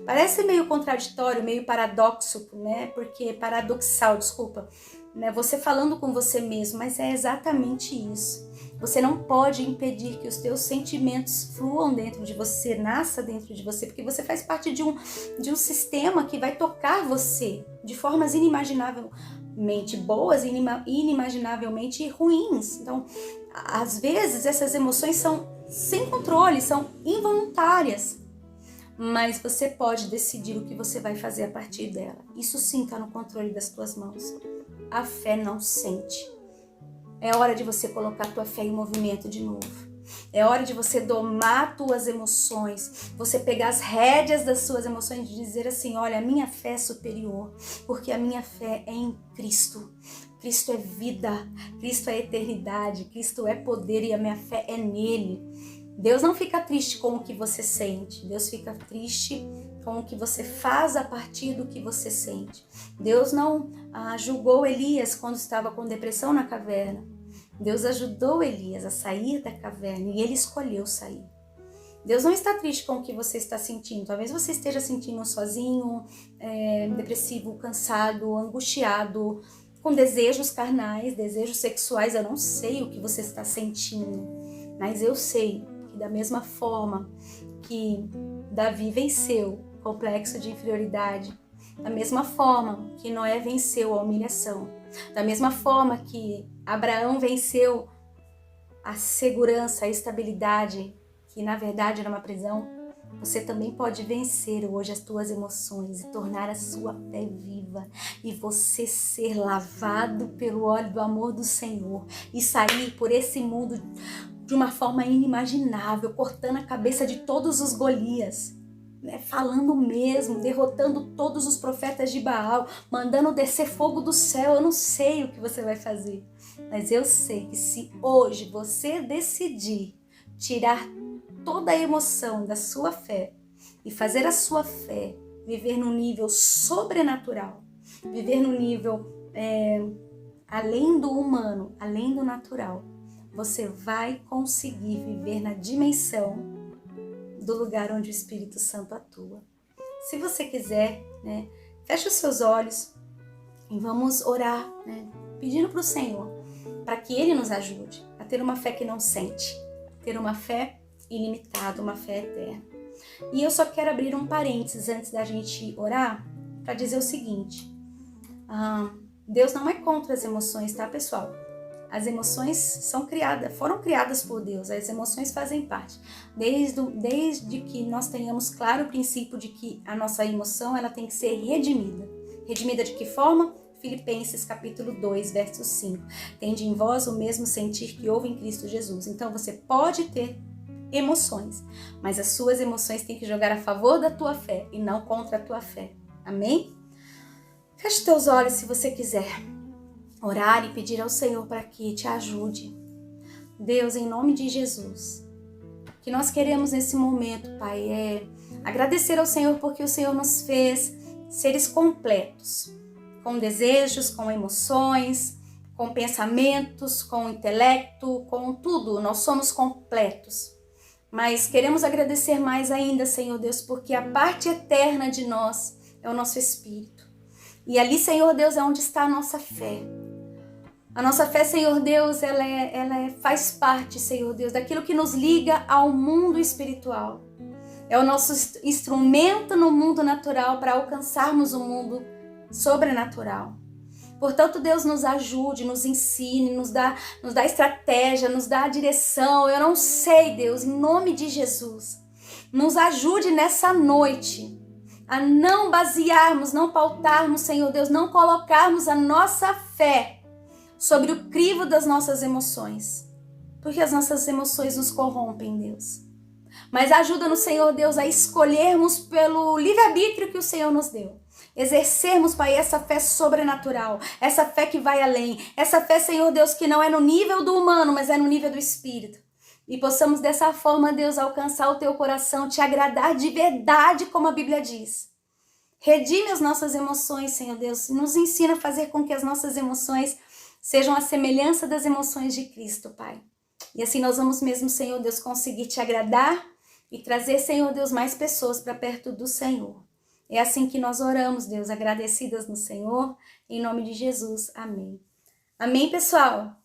Parece meio contraditório, meio paradoxo, né? Paradoxal, desculpa, né? Você falando com você mesmo, mas é exatamente isso. Você não pode impedir que os teus sentimentos fluam dentro de você, nasça dentro de você, porque você faz parte de um sistema que vai tocar você de formas inimaginavelmente boas e inimaginavelmente ruins. Então, às vezes, essas emoções são sem controle, são involuntárias. Mas você pode decidir o que você vai fazer a partir dela. Isso sim está no controle das tuas mãos. A fé não sente. É hora de você colocar a tua fé em movimento de novo. É hora de você domar tuas emoções. Você pegar as rédeas das suas emoções e dizer assim, olha, a minha fé é superior, porque a minha fé é em Cristo. Cristo é vida, Cristo é eternidade, Cristo é poder e a minha fé é nele. Deus não fica triste com o que você sente, Deus fica triste com o que você faz a partir do que você sente. Deus não julgou Elias quando estava com depressão na caverna. Deus ajudou Elias a sair da caverna e ele escolheu sair. Deus não está triste com o que você está sentindo. Talvez você esteja sentindo sozinho, depressivo, cansado, angustiado, com desejos carnais, desejos sexuais. Eu não sei o que você está sentindo, mas eu sei que da mesma forma que Davi venceu o complexo de inferioridade, da mesma forma que Noé venceu a humilhação, da mesma forma que Abraão venceu a segurança, a estabilidade, que na verdade era uma prisão, você também pode vencer hoje as tuas emoções e tornar a sua fé viva e você ser lavado pelo óleo do amor do Senhor e sair por esse mundo de uma forma inimaginável, cortando a cabeça de todos os Golias, né? Falando mesmo, derrotando todos os profetas de Baal, mandando descer fogo do céu. Eu não sei o que você vai fazer, mas eu sei que se hoje você decidir tirar toda a emoção da sua fé e fazer a sua fé viver num nível sobrenatural, viver num nível além do humano, além do natural, você vai conseguir viver na dimensão do lugar onde o Espírito Santo atua. Se você quiser, né, feche os seus olhos e vamos orar, né, pedindo para o Senhor, para que Ele nos ajude a ter uma fé que não sente, ter uma fé ilimitada, uma fé eterna. E eu só quero abrir um parênteses antes da gente orar, para dizer o seguinte, Deus não é contra as emoções, tá, pessoal? As emoções foram criadas por Deus, as emoções fazem parte. Desde que nós tenhamos claro o princípio de que a nossa emoção ela tem que ser redimida. Redimida de que forma? Filipenses capítulo 2, verso 5. Tende em vós o mesmo sentir que houve em Cristo Jesus. Então você pode ter emoções, mas as suas emoções têm que jogar a favor da tua fé e não contra a tua fé. Amém? Feche teus olhos se você quiser orar e pedir ao Senhor para que te ajude. Deus, em nome de Jesus, que nós queremos nesse momento, Pai, é agradecer ao Senhor porque o Senhor nos fez seres completos, com desejos, com emoções, com pensamentos, com intelecto, com tudo. Nós somos completos. Mas queremos agradecer mais ainda, Senhor Deus, porque a parte eterna de nós é o nosso espírito. E ali, Senhor Deus, é onde está a nossa fé. A nossa fé, Senhor Deus, faz parte, Senhor Deus, daquilo que nos liga ao mundo espiritual. É o nosso instrumento no mundo natural para alcançarmos o mundo sobrenatural. Portanto, Deus nos ajude, nos ensine, nos dá estratégia, nos dá a direção. Eu não sei, Deus, em nome de Jesus, nos ajude nessa noite a não basearmos, não pautarmos, Senhor Deus, não colocarmos a nossa fé sobre o crivo das nossas emoções, porque as nossas emoções nos corrompem, Deus. Mas ajuda-nos, Senhor Deus, a escolhermos pelo livre-arbítrio que o Senhor nos deu. Exercermos, Pai, essa fé sobrenatural, essa fé que vai além, essa fé, Senhor Deus, que não é no nível do humano, mas é no nível do Espírito. E possamos dessa forma, Deus, alcançar o Teu coração, Te agradar de verdade, como a Bíblia diz. Redime as nossas emoções, Senhor Deus, nos ensina a fazer com que as nossas emoções sejam a semelhança das emoções de Cristo, Pai. E assim nós vamos mesmo, Senhor Deus, conseguir Te agradar e trazer, Senhor Deus, mais pessoas para perto do Senhor. É assim que nós oramos, Deus, agradecidas no Senhor, em nome de Jesus. Amém. Amém, pessoal?